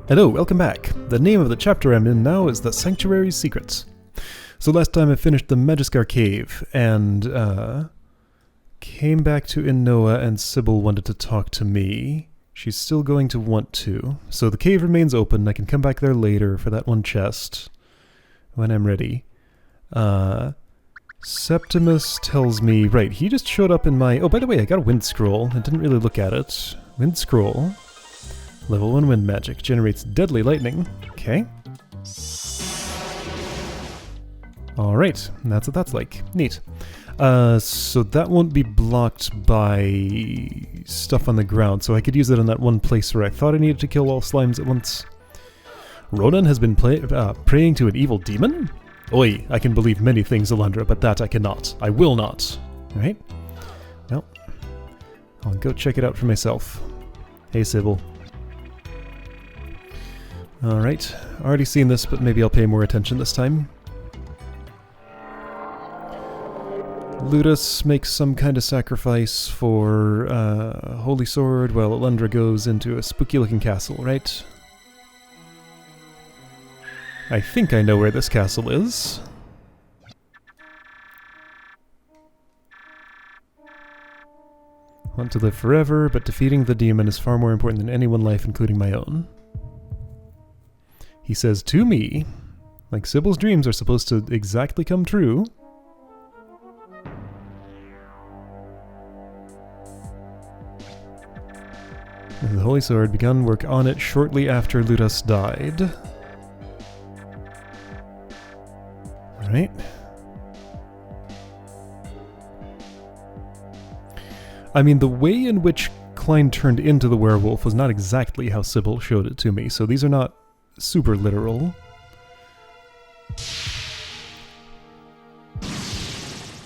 Hello, welcome back. The name of the chapter I'm in now is The Sanctuary's Secrets. So last time I finished the Magiskar Cave, and came back to Inoa, and Sybil wanted to talk to me. She's still going to want to. So the cave remains open. I can come back there later for that one chest when I'm ready. Septimus tells me... Right, he just showed up in my... Oh, by the way, I got a wind scroll. I didn't really look at it. Wind scroll. Level 1 wind magic. Generates deadly lightning. Okay. Alright, that's what that's like. Neat. So that won't be blocked by stuff on the ground, so I could use it in that one place where I thought I needed to kill all slimes at once. Ronan has been praying to an evil demon? Oi, I can believe many things, Alundra, but that I cannot. I will not. Alright? Well, I'll go check it out for myself. Hey, Sybil. Alright, already seen this, but maybe I'll pay more attention this time. Ludus makes some kind of sacrifice for Holy Sword while Alundra goes into a spooky-looking castle, right? I think I know where this castle is. Want to live forever, but defeating the demon is far more important than any one life, including my own. He says to me, like Sybil's dreams are supposed to exactly come true. The Holy Sword began work on it shortly after Ludus died. Alright. I mean, the way in which Klein turned into the werewolf was not exactly how Sybil showed it to me, so these are not super literal.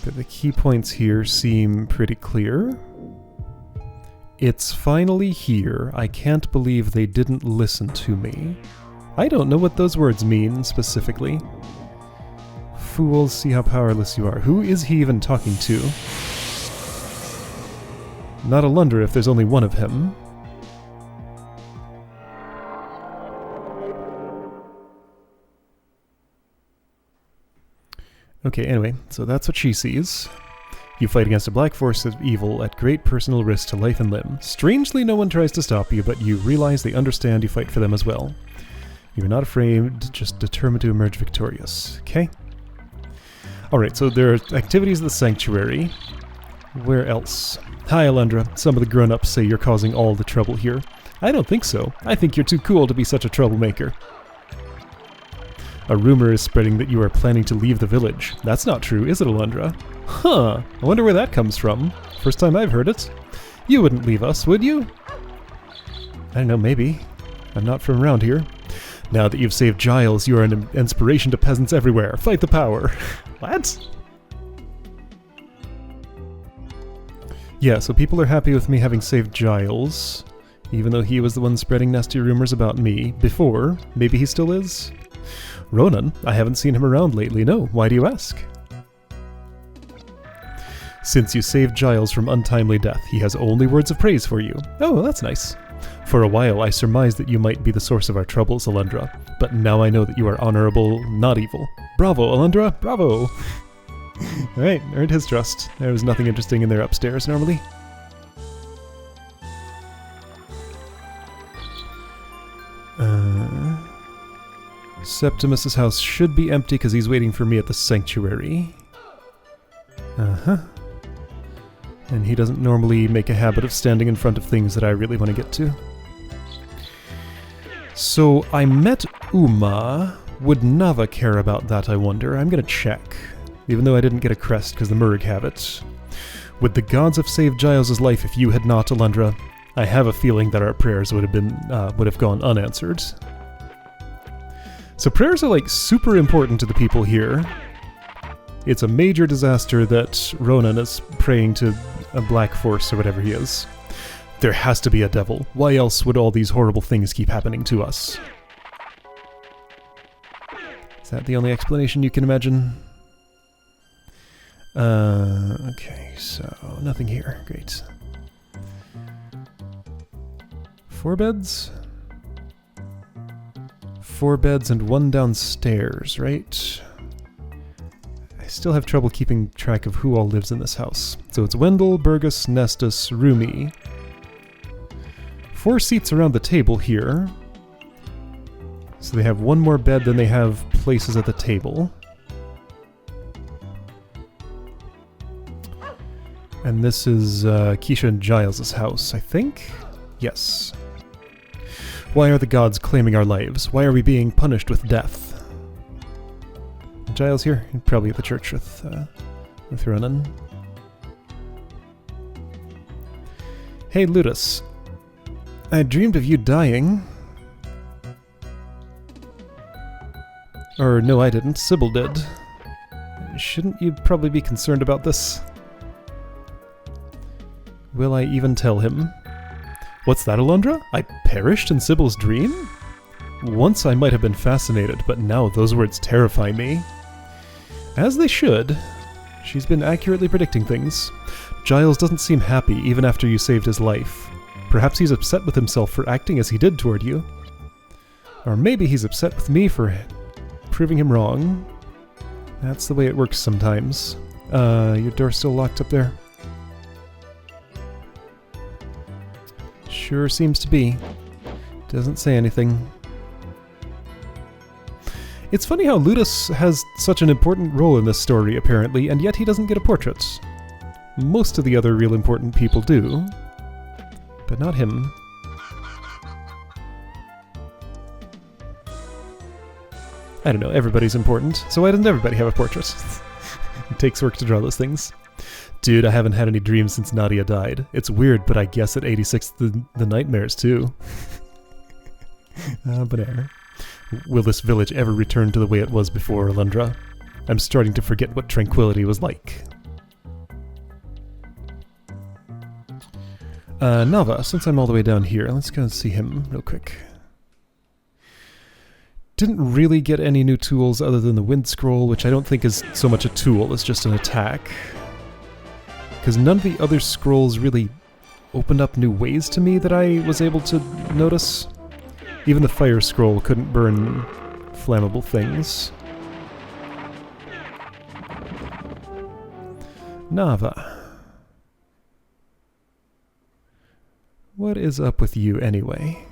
But the key points here seem pretty clear. It's finally here. I can't believe they didn't listen to me. I don't know what those words mean specifically. Fools, see how powerless you are. Who is he even talking to? Not Alundra if there's only one of him. Okay, anyway, so that's what she sees. You fight against a black force of evil at great personal risk to life and limb. Strangely, no one tries to stop you, but you realize they understand you fight for them as well. You're not afraid, just determined to emerge victorious. Okay? Alright, so there are activities at the Sanctuary. Where else? Hi, Alundra. Some of the grown-ups say you're causing all the trouble here. I don't think so. I think you're too cool to be such a troublemaker. A rumor is spreading that you are planning to leave the village. That's not true, is it, Alundra? Huh, I wonder where that comes from. First time I've heard it. You wouldn't leave us, would you? I don't know, maybe. I'm not from around here. Now that you've saved Giles, you are an inspiration to peasants everywhere. Fight the power. What? Yeah, so people are happy with me having saved Giles, even though he was the one spreading nasty rumors about me before. Maybe he still is? Ronan, I haven't seen him around lately, no. Why do you ask? Since you saved Giles from untimely death, he has only words of praise for you. Oh, that's nice. For a while, I surmised that you might be the source of our troubles, Alundra, but now I know that you are honorable, not evil. Bravo, Alundra, bravo! Alright, earned his trust. There was nothing interesting in there upstairs, normally. Septimus's house should be empty because he's waiting for me at the Sanctuary. Uh-huh. And he doesn't normally make a habit of standing in front of things that I really want to get to. So, I met Uma. Would Nava care about that, I wonder? I'm gonna check. Even though I didn't get a crest because the Murg have it. Would the gods have saved Giles' life if you had not, Alundra? I have a feeling that our prayers would have gone unanswered. So prayers are like super important to the people here. It's a major disaster that Ronan is praying to a black force or whatever he is. There has to be a devil. Why else would all these horrible things keep happening to us? Is that the only explanation you can imagine? Okay, so nothing here. Great. 4 beds? 4 beds and 1 downstairs, right? I still have trouble keeping track of who all lives in this house. So it's Wendell, Burgess, Nestus, Rumi. 4 seats around the table here. So they have 1 more bed than they have places at the table. And this is Keisha and Giles' house, I think? Yes. Why are the gods claiming our lives? Why are we being punished with death? Giles here? Probably at the church with Ronan. Hey, Ludus. I dreamed of you dying. Or no, I didn't. Sybil did. Shouldn't you probably be concerned about this? Will I even tell him? What's that, Alundra? I perished in Sybil's dream? Once I might have been fascinated, but now those words terrify me. As they should. She's been accurately predicting things. Giles doesn't seem happy even after you saved his life. Perhaps he's upset with himself for acting as he did toward you. Or maybe he's upset with me for proving him wrong. That's the way it works sometimes. Your door's still locked up there? Sure seems to be. Doesn't say anything. It's funny how Ludus has such an important role in this story, apparently, and yet he doesn't get a portrait. Most of the other real important people do, but not him. I don't know, everybody's important, so why doesn't everybody have a portrait? It takes work to draw those things. Dude, I haven't had any dreams since Nadia died. It's weird, but I guess at 86 the nightmares too. Banana. Will this village ever return to the way it was before, Alundra? I'm starting to forget what tranquility was like. Nava, since I'm all the way down here, let's go and see him real quick. Didn't really get any new tools other than the Wind Scroll, which I don't think is so much a tool as just an attack. Because none of the other scrolls really opened up new ways to me that I was able to notice. Even the Fire Scroll couldn't burn flammable things. Nava. What is up with you anyway?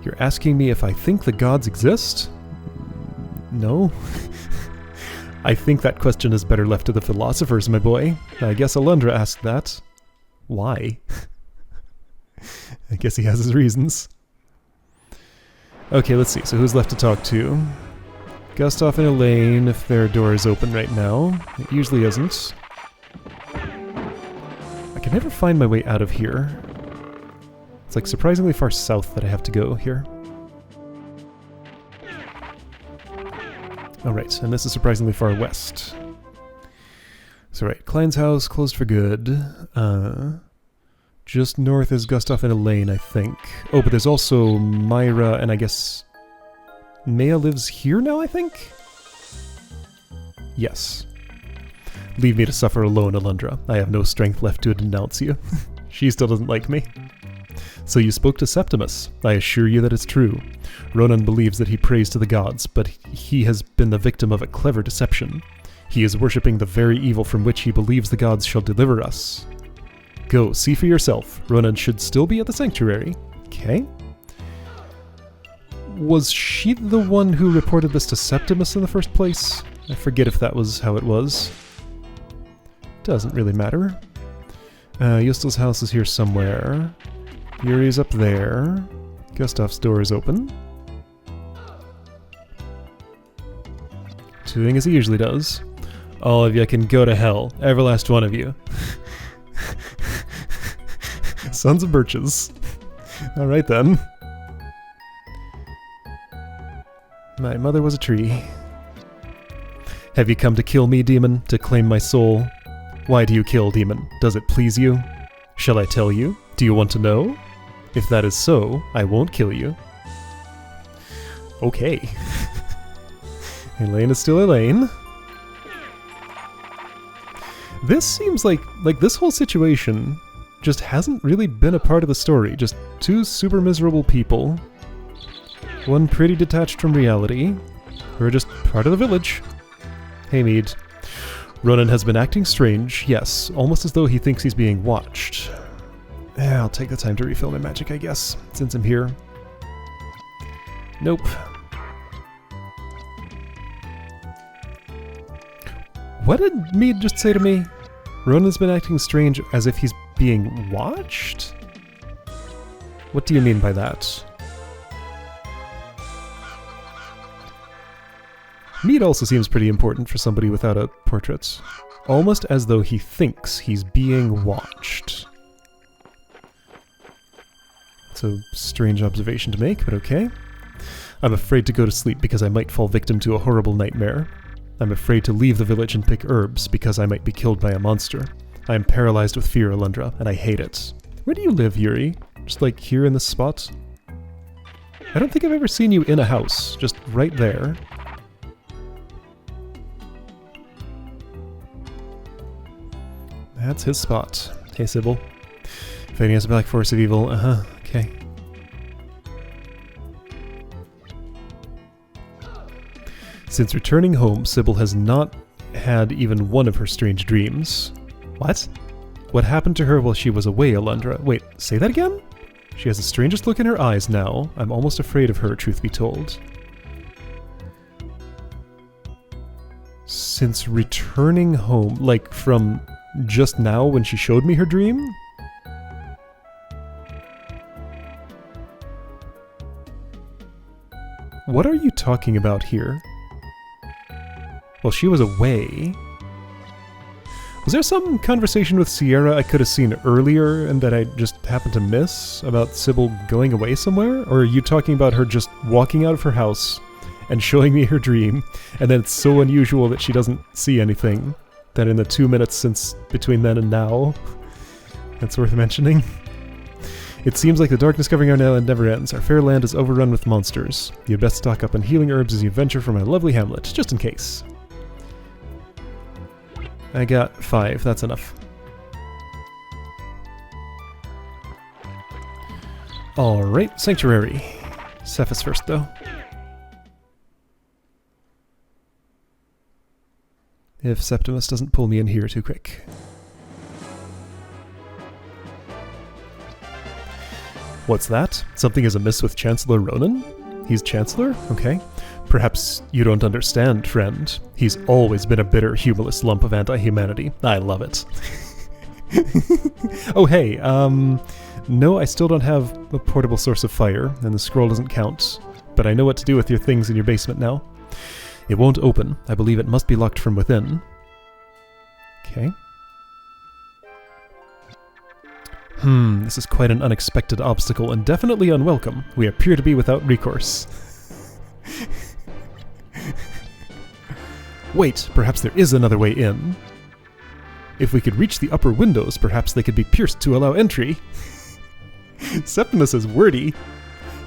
You're asking me if I think the gods exist? No. I think that question is better left to the philosophers, my boy. I guess Alundra asked that. Why? I guess he has his reasons. Okay, let's see. So who's left to talk to? Gustav and Elaine, if their door is open right now. It usually isn't. I can never find my way out of here. It's like surprisingly far south that I have to go here. Alright, and this is surprisingly far west. So right, Klein's house, closed for good. Just north is Gustav and Elaine, I think. Oh, but there's also Myra, and I guess Maya lives here now, I think? Yes. Leave me to suffer alone, Alundra. I have no strength left to denounce you. She still doesn't like me. So you spoke to Septimus. I assure you that it's true. Ronan believes that he prays to the gods, but he has been the victim of a clever deception. He is worshipping the very evil from which he believes the gods shall deliver us. Go, see for yourself. Ronan should still be at the sanctuary. Okay. Was she the one who reported this to Septimus in the first place? I forget if that was how it was. Doesn't really matter. Yustel's house is here somewhere. Yuri's up there. Gustav's door is open. Doing as he usually does. All of you can go to hell. Every last one of you. Sons of birches. Alright then. My mother was a tree. Have you come to kill me, demon? To claim my soul? Why do you kill, demon? Does it please you? Shall I tell you? Do you want to know? If that is so, I won't kill you. Okay. Elaine is still Elaine. This seems like this whole situation just hasn't really been a part of the story. Just two super miserable people One pretty detached from reality. We're just part of the village. Hey, Mead. Ronan has been acting strange, yes, almost as though he thinks he's being watched. I'll take the time to refill my magic, I guess, since I'm here. Nope. What did Mead just say to me? Ronan's been acting strange as if he's being watched? What do you mean by that? Mead also seems pretty important for somebody without a portrait. Almost as though he thinks he's being watched. It's a strange observation to make, but okay. I'm afraid to go to sleep because I might fall victim to a horrible nightmare. I'm afraid to leave the village and pick herbs because I might be killed by a monster. I am paralyzed with fear, Alundra, and I hate it. Where do you live, Yuri? Just like here in this spot? I don't think I've ever seen you in a house, just right there. That's his spot. Hey, Sybil. Fighting against a black force of evil. Okay. Since returning home, Sybil has not had even one of her strange dreams. What? What happened to her while she was away, Alundra? Wait, say that again? She has the strangest look in her eyes now. I'm almost afraid of her, truth be told. Since returning home, like from just now when she showed me her dream? What are you talking about here? Well, she was away. Was there some conversation with Sierra I could have seen earlier and that I just happened to miss about Sybil going away somewhere? Or are you talking about her just walking out of her house and showing me her dream, and then it's so unusual that she doesn't see anything that in the 2 minutes since between then and now, that's worth mentioning? It seems like the darkness covering our island never ends. Our fair land is overrun with monsters. You had best stock up on healing herbs as you venture from our lovely hamlet, just in case. I got 5, that's enough. Alright, Sanctuary. Cephas first, though. If Septimus doesn't pull me in here too quick. What's that? Something is amiss with Chancellor Ronan? He's Chancellor? Okay. Perhaps you don't understand, friend. He's always been a bitter, humorless lump of anti-humanity. I love it. Oh hey, no, I still don't have a portable source of fire, and the scroll doesn't count. But I know what to do with your things in your basement now. It won't open. I believe it must be locked from within. Okay. This is quite an unexpected obstacle and definitely unwelcome. We appear to be without recourse. Wait, perhaps there is another way in. If we could reach the upper windows, perhaps they could be pierced to allow entry. Septimus is wordy.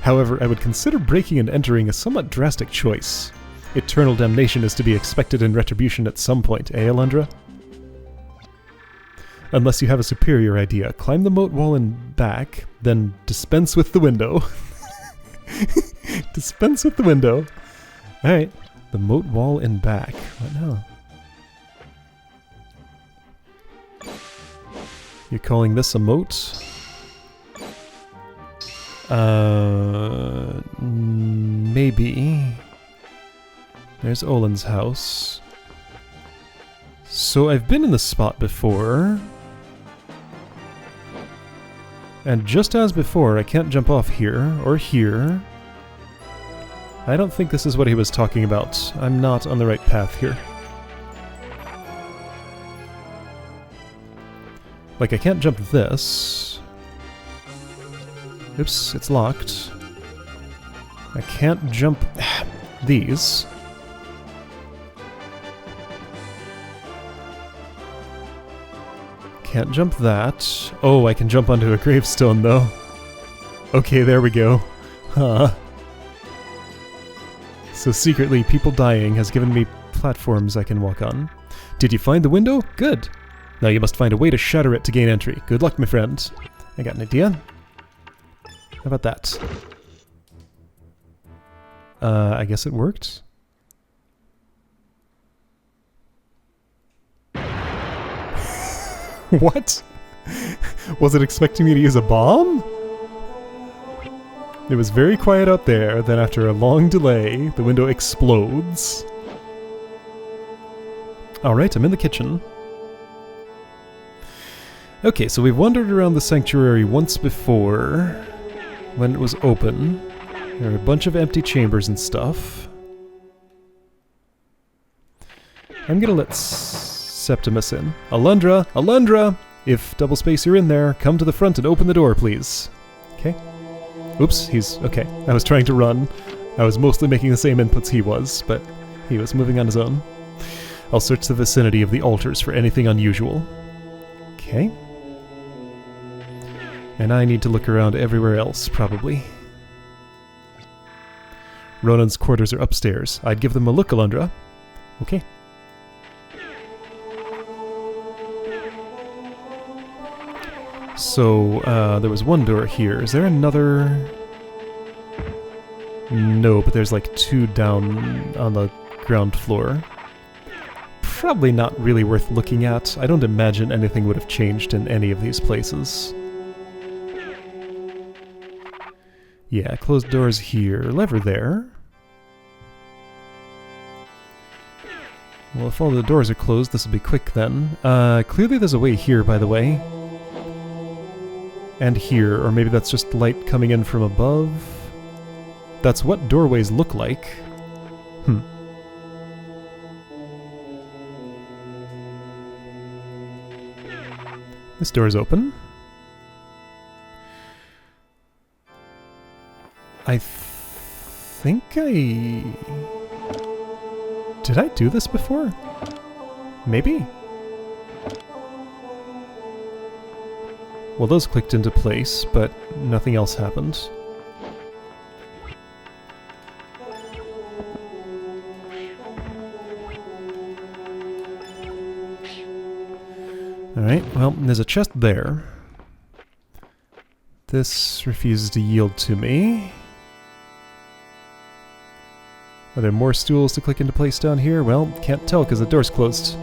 However, I would consider breaking and entering a somewhat drastic choice. Eternal damnation is to be expected in retribution at some point, eh, Alundra? Unless you have a superior idea, climb the moat wall and back, then dispense with the window. Dispense with the window. Alright, the moat wall and back. What now? You're calling this a moat? Maybe. There's Olin's house. So I've been in this spot before. And just as before, I can't jump off here or here. I don't think this is what he was talking about. I'm not on the right path here. Like, I can't jump this. Oops, it's locked. I can't jump these. Can't jump that. Oh, I can jump onto a gravestone, though. Okay, there we go. Huh. So secretly, people dying has given me platforms I can walk on. Did you find the window? Good. Now you must find a way to shatter it to gain entry. Good luck, my friend. I got an idea. How about that? I guess it worked. What? Was it expecting me to use a bomb? It was very quiet out there, then after a long delay, the window explodes. Alright, I'm in the kitchen. Okay, so we've wandered around the sanctuary once before, when it was open. There are a bunch of empty chambers and stuff. I'm gonna let Septimus in. Alundra! Alundra! If double space you're in there, come to the front and open the door, please. Okay. Oops, he's... okay. I was trying to run. I was mostly making the same inputs he was, but he was moving on his own. I'll search the vicinity of the altars for anything unusual. Okay. And I need to look around everywhere else, probably. Ronan's quarters are upstairs. I'd give them a look, Alundra. Okay. So, there was one door here. Is there another? No, but there's like two down on the ground floor. Probably not really worth looking at. I don't imagine anything would have changed in any of these places. Yeah, closed doors here. Lever there. Well, if all the doors are closed, this will be quick then. Clearly there's a way here, by the way. And here, or maybe that's just light coming in from above. That's what doorways look like. This door is open. I think I... Did I do this before? Maybe? Well, those clicked into place, but nothing else happened. Alright, well, there's a chest there. This refuses to yield to me. Are there more stools to click into place down here? Well, can't tell because the door's closed.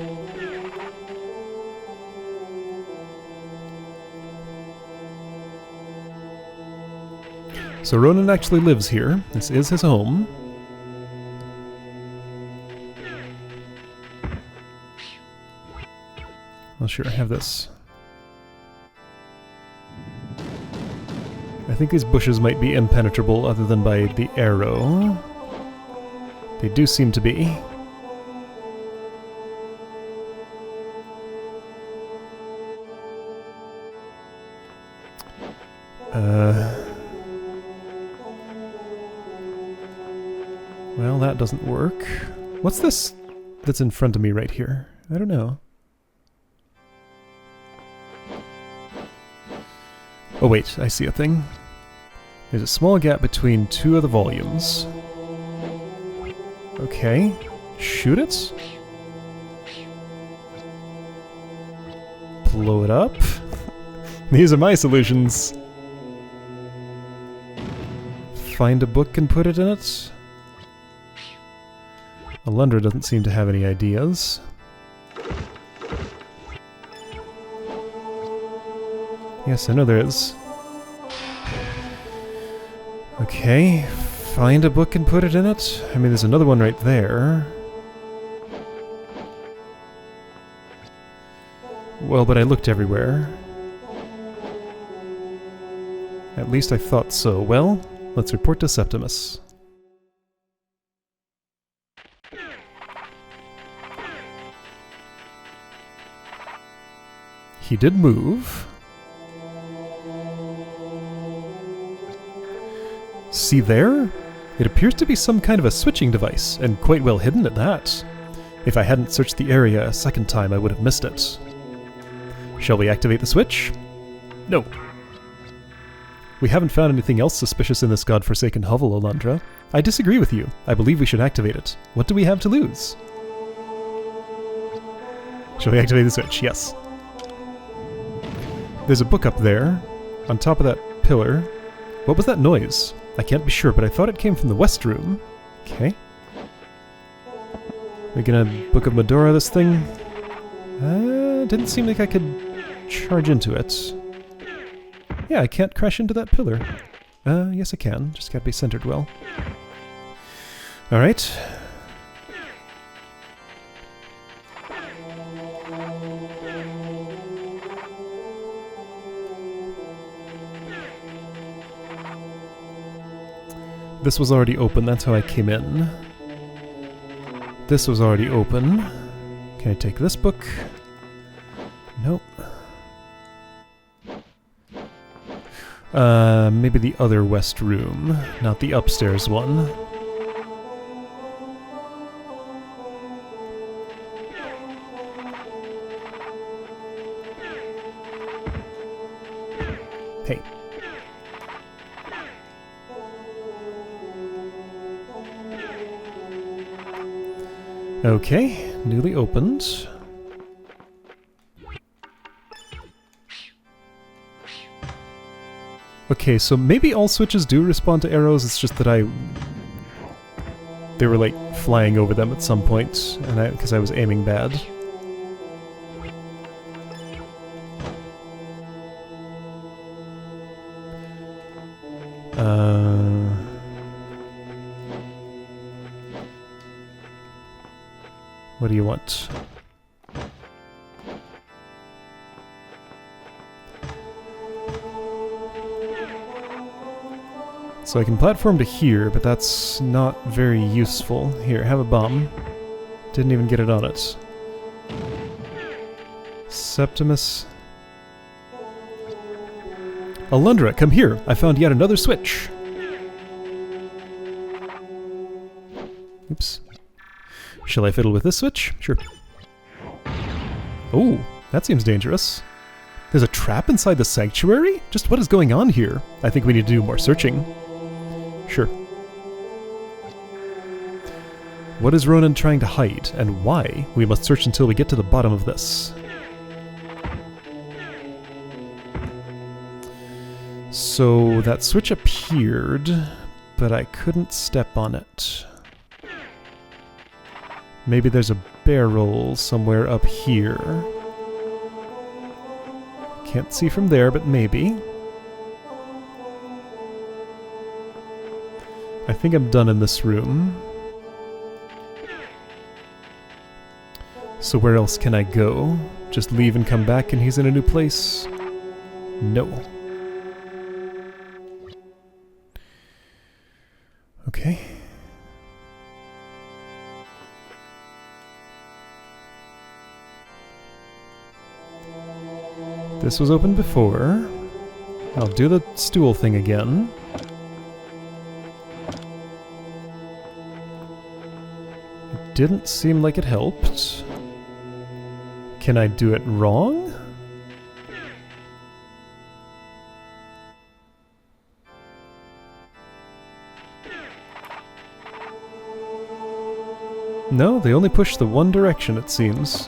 So Ronan actually lives here. This is his home. Well, sure, have this. I think these bushes might be impenetrable other than by the arrow. They do seem to be. Well, that doesn't work. What's this that's in front of me right here? I don't know. Oh wait, I see a thing. There's a small gap between two of the volumes. Okay. Shoot it. Blow it up. These are my solutions. Find a book and put it in it. Alundra doesn't seem to have any ideas. Yes, I know there is. Okay, find a book and put it in it. I mean, there's another one right there. Well, but I looked everywhere. At least I thought so. Well, let's report to Septimus. He did move. See there? It appears to be some kind of a switching device, and quite well hidden at that. If I hadn't searched the area a second time, I would have missed it. Shall we activate the switch? No. We haven't found anything else suspicious in this godforsaken hovel, Alundra. I disagree with you. I believe we should activate it. What do we have to lose? Shall we activate the switch? Yes. There's a book up there, on top of that pillar. What was that noise? I can't be sure, but I thought it came from the west room. Okay. We're gonna Book of Medora this thing. Didn't seem like I could charge into it. Yeah, I can't crash into that pillar. Yes I can. Just gotta be centered well. Alright. This was already open, that's how I came in. This was already open. Can I take this book? Nope. Maybe the other west room, not the upstairs one. Hey. Okay, newly opened. Okay, so maybe all switches do respond to arrows, it's just that they were like flying over them at some point, and because I was aiming bad. What do you want? So I can platform to here, but that's not very useful. Here, have a bomb. Didn't even get it on it. Septimus. Alundra, come here! I found yet another switch! Oops. Shall I fiddle with this switch? Sure. Oh, that seems dangerous. There's a trap inside the sanctuary? Just what is going on here? I think we need to do more searching. Sure. What is Ronan trying to hide, and why? We must search until we get to the bottom of this. So that switch appeared, but I couldn't step on it. Maybe there's a barrel somewhere up here. Can't see from there, but maybe. I think I'm done in this room. So where else can I go? Just leave and come back and he's in a new place? No. Okay. This was open before. I'll do the stool thing again. It didn't seem like it helped. Can I do it wrong? No, they only push the one direction, it seems.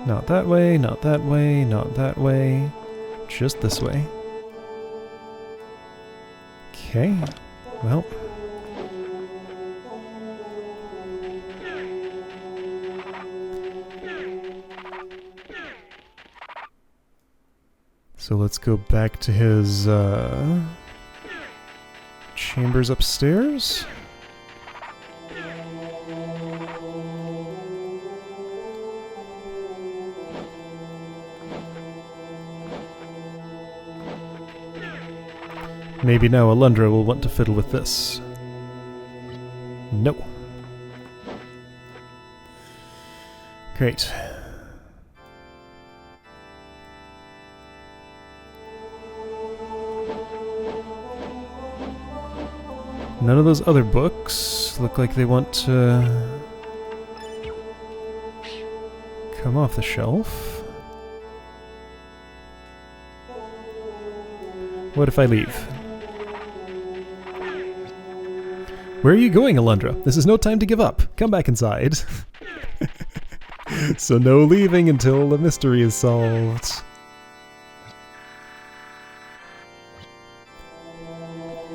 Not that way, not that way, not that way. Just this way. Okay, well. So let's go back to his chambers upstairs. Maybe now Alundra will want to fiddle with this. No. Great. None of those other books look like they want to come off the shelf. What if I leave? Where are you going, Alundra? This is no time to give up. Come back inside. So no leaving until the mystery is solved.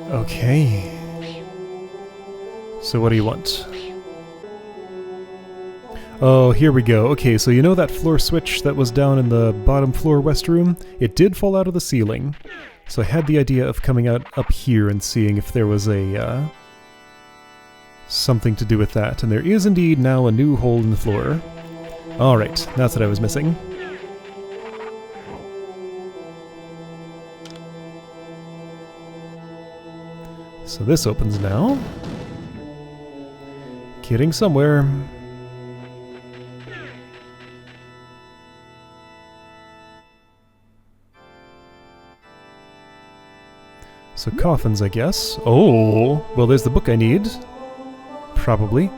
Okay. So what do you want? Oh, here we go. Okay, so you know that floor switch that was down in the bottom floor west room? It did fall out of the ceiling. So I had the idea of coming out up here and seeing if there was a, something to do with that. And there is indeed now a new hole in the floor. Alright, that's what I was missing. So this opens now. Getting somewhere. So coffins, I guess. Oh, well there's the book I need. Probably.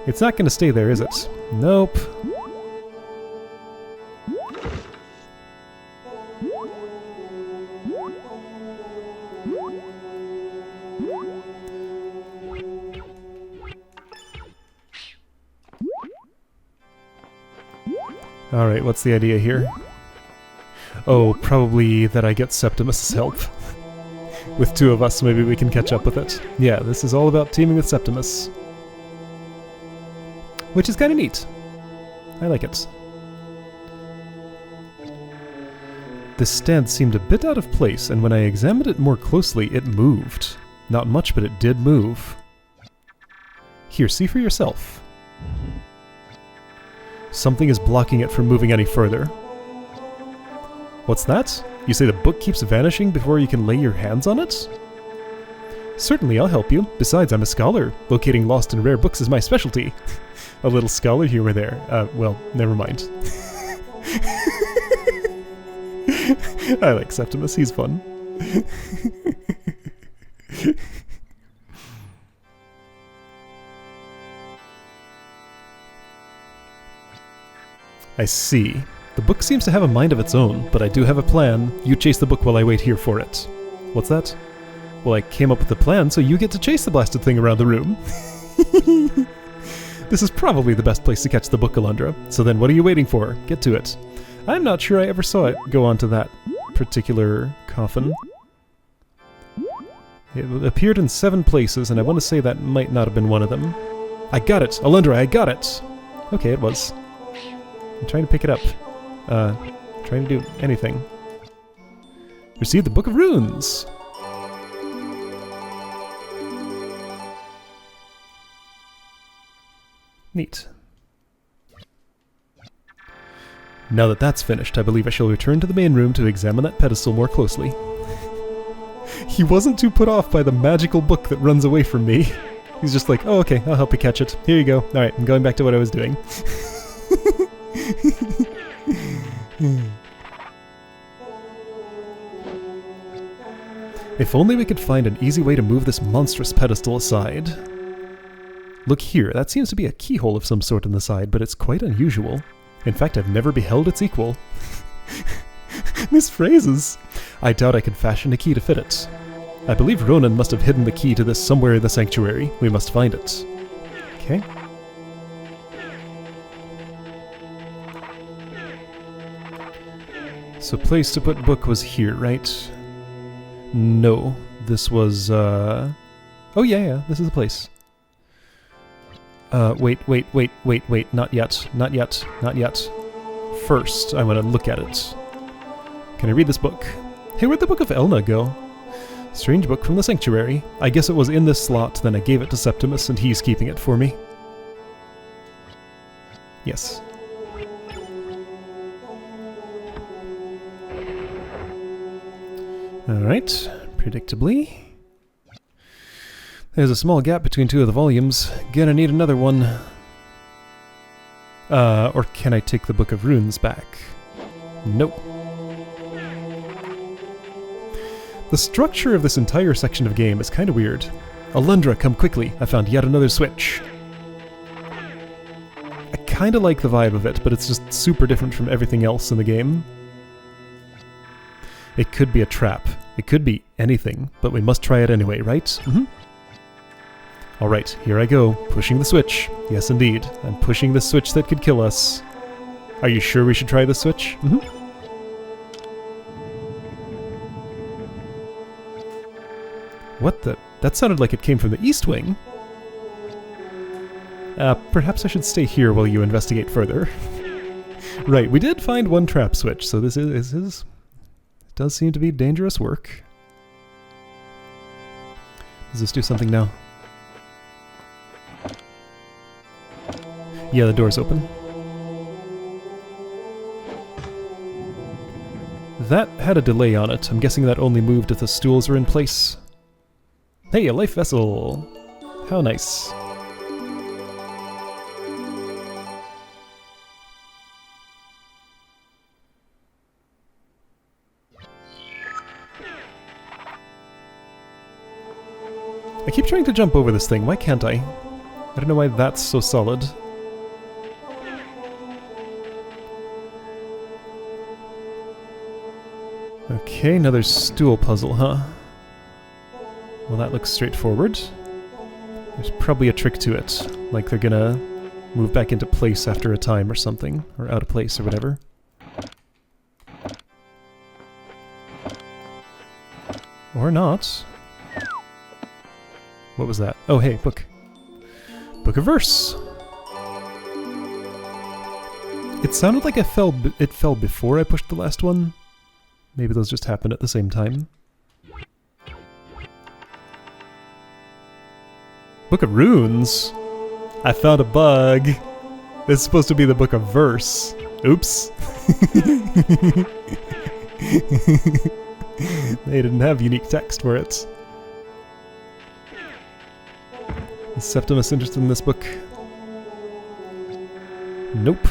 It's not going to stay there, is it? Nope. Alright, what's the idea here? Oh, probably that I get Septimus' help. With two of us, maybe we can catch up with it. Yeah, this is all about teaming with Septimus. Which is kind of neat. I like it. This stand seemed a bit out of place, and when I examined it more closely, it moved. Not much, but it did move. Here, see for yourself. Something is blocking it from moving any further. What's that? You say the book keeps vanishing before you can lay your hands on it? Certainly, I'll help you. Besides, I'm a scholar. Locating lost and rare books is my specialty. A little scholar humor there. Well, never mind. I like Septimus, he's fun. I see. The book seems to have a mind of its own, but I do have a plan. You chase the book while I wait here for it. What's that? Well, I came up with the plan, so you get to chase the blasted thing around the room. This is probably the best place to catch the book, Alundra. So then what are you waiting for? Get to it. I'm not sure I ever saw it go onto that particular coffin. It appeared in 7 places, and I want to say that might not have been one of them. I got it! Alundra, I got it! Okay, it was. I'm trying to pick it up. Trying to do anything. Receive the Book of Runes! Neat. Now that that's finished, I believe I shall return to the main room to examine that pedestal more closely. He wasn't too put off by the magical book that runs away from me. He's just like, oh okay, I'll help you catch it. Here you go. Alright, I'm going back to what I was doing. If only we could find an easy way to move this monstrous pedestal aside. Look here, that seems to be a keyhole of some sort in the side, but it's quite unusual. In fact, I've never beheld its equal. These phrases! I doubt I could fashion a key to fit it. I believe Ronan must have hidden the key to this somewhere in the sanctuary. We must find it. Okay. So place to put book was here, right? No. This was, Oh yeah, this is the place. Wait, not yet. First, I want to look at it. Can I read this book? Hey, where'd the Book of Elna go? Strange book from the sanctuary. I guess it was in this slot, then I gave it to Septimus, and he's keeping it for me. Yes. Alright, predictably. There's a small gap between 2 of the volumes. Gonna need another one. Or can I take the Book of Runes back? Nope. The structure of this entire section of game is kinda weird. Alundra, come quickly. I found yet another switch. I kinda like the vibe of it, but it's just super different from everything else in the game. It could be a trap. It could be anything, but we must try it anyway, right? Mm-hmm. Alright, here I go, pushing the switch. Yes, indeed. I'm pushing the switch that could kill us. Are you sure we should try the switch? Mm-hmm. What the? That sounded like it came from the east wing. Perhaps I should stay here while you investigate further. Right, we did find one trap switch, so this it does seem to be dangerous work. Does this do something now? Yeah, the door's open. That had a delay on it. I'm guessing that only moved if the stools were in place. Hey, a life vessel! How nice. I keep trying to jump over this thing. Why can't I? I don't know why that's so solid. Okay, another stool puzzle, huh? Well, that looks straightforward. There's probably a trick to it. Like they're gonna move back into place after a time or something. Or out of place or whatever. Or not. What was that? Oh, hey, book. Book of Verse! It sounded like it fell before I pushed the last one. Maybe those just happened at the same time. Book of Runes? I found a bug. It's supposed to be the Book of Verse. Oops. They didn't have unique text for it. Is Septimus interested in this book? Nope.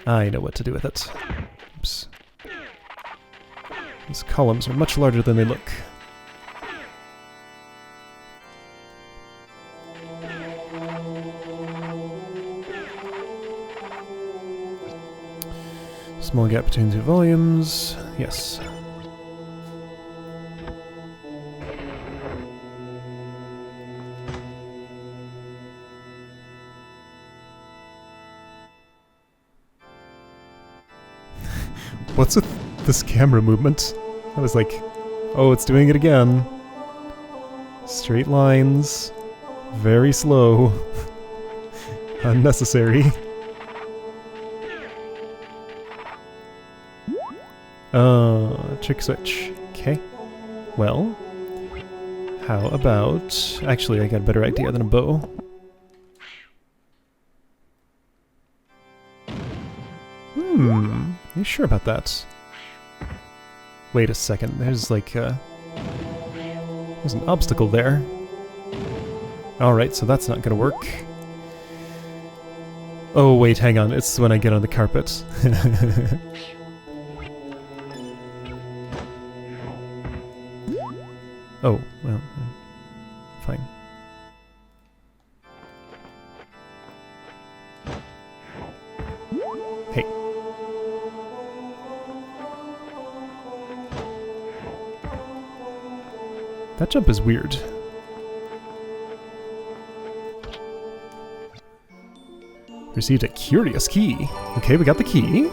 I know what to do with it. Oops. These columns are much larger than they look. Small gap between two volumes. Yes. What's with this camera movement? I was like, oh, it's doing it again. Straight lines. Very slow. Unnecessary. Trick switch. Okay. Well, how about... Actually, I got a better idea than a bow. You sure about that? Wait a second, there's like there's an obstacle there. Alright, so that's not gonna work. Oh wait, hang on, it's when I get on the carpet. Oh, well, fine. Hey. That jump is weird. Received a curious key. Okay, we got the key.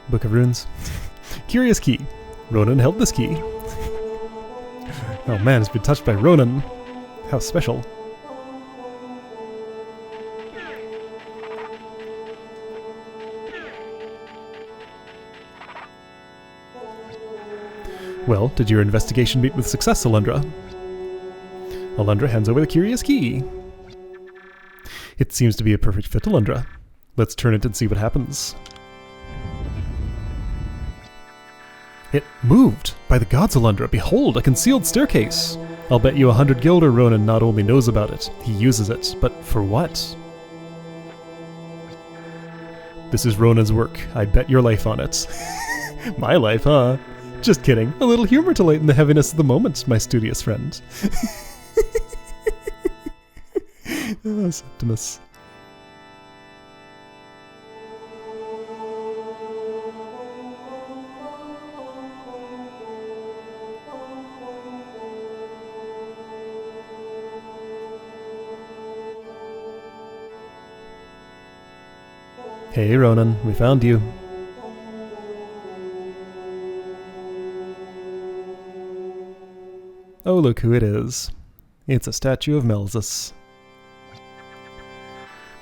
Book of Runes. Curious key. Ronan held this key. Oh man, it's been touched by Ronan. How special. Well, did your investigation meet with success, Alundra? Alundra hands over the curious key. It seems to be a perfect fit, Alundra. Let's turn it and see what happens. It moved! By the gods, Alundra, behold, a concealed staircase! I'll bet you 100 guilder Ronan not only knows about it, he uses it, but for what? This is Ronan's work. I'd bet your life on it. My life, huh? Just kidding. A little humor to lighten the heaviness of the moment, my studious friend. Oh, Septimus. Hey Ronan, we found you. Oh, look who it is. It's a statue of Melzus.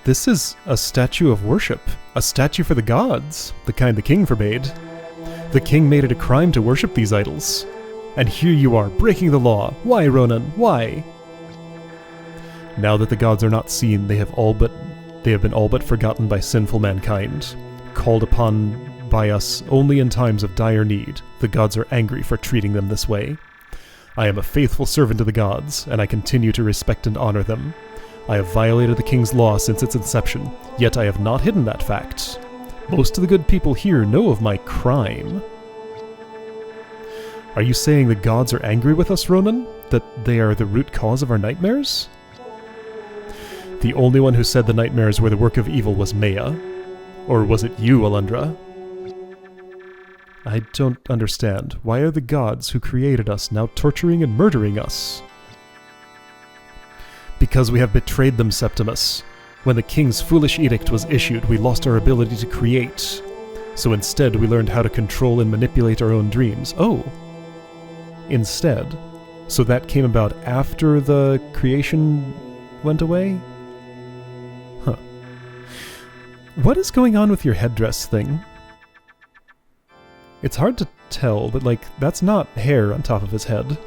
This is a statue of worship. A statue for the gods. The kind the king forbade. The king made it a crime to worship these idols. And here you are, breaking the law. Why, Ronan? Why? Now that the gods are not seen, they have been all but forgotten by sinful mankind. Called upon by us only in times of dire need, the gods are angry for treating them this way. I am a faithful servant of the gods, and I continue to respect and honor them. I have violated the king's law since its inception, yet I have not hidden that fact. Most of the good people here know of my crime. Are you saying the gods are angry with us, Ronan? That they are the root cause of our nightmares? The only one who said the nightmares were the work of evil was Maya. Or was it you, Alundra? I don't understand. Why are the gods who created us now torturing and murdering us? Because we have betrayed them, Septimus. When the king's foolish edict was issued, we lost our ability to create. So instead, we learned how to control and manipulate our own dreams. Oh! Instead. So that came about after the creation went away? Huh. What is going on with your headdress thing? It's hard to tell, but that's not hair on top of his head.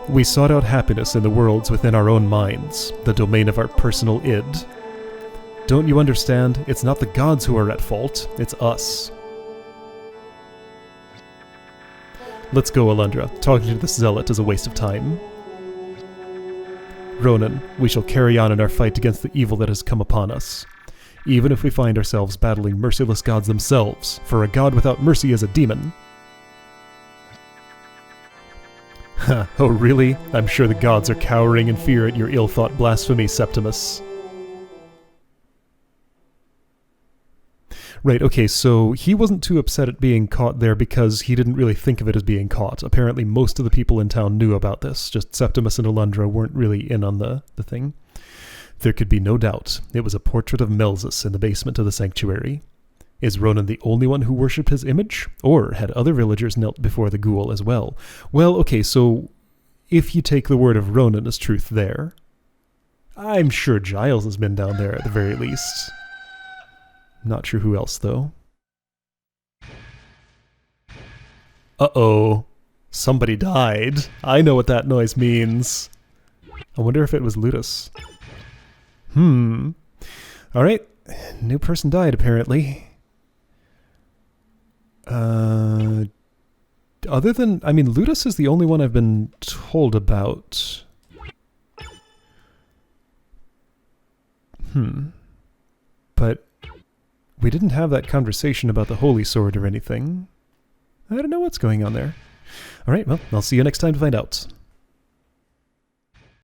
We sought out happiness in the worlds within our own minds, the domain of our personal id. Don't you understand? It's not the gods who are at fault, it's us. Let's go, Alundra. Talking to this zealot is a waste of time. Ronan, we shall carry on in our fight against the evil that has come upon us. Even if we find ourselves battling merciless gods themselves, for a god without mercy is a demon. Oh really? I'm sure the gods are cowering in fear at your ill-thought blasphemy, Septimus. Right, okay, so he wasn't too upset at being caught there because he didn't really think of it as being caught. Apparently most of the people in town knew about this, just Septimus and Alundra weren't really in on the thing. There could be no doubt. It was a portrait of Melzus in the basement of the sanctuary. Is Ronan the only one who worshipped his image? Or had other villagers knelt before the ghoul as well? Well, okay, so if you take the word of Ronan as truth there, I'm sure Giles has been down there at the very least. Not sure who else, though. Uh-oh. Somebody died. I know what that noise means. I wonder if it was Ludus. Alright. New person died, apparently. Other than... I mean, Ludus is the only one I've been told about. But we didn't have that conversation about the Holy Sword or anything. I don't know what's going on there. Alright, well, I'll see you next time to find out.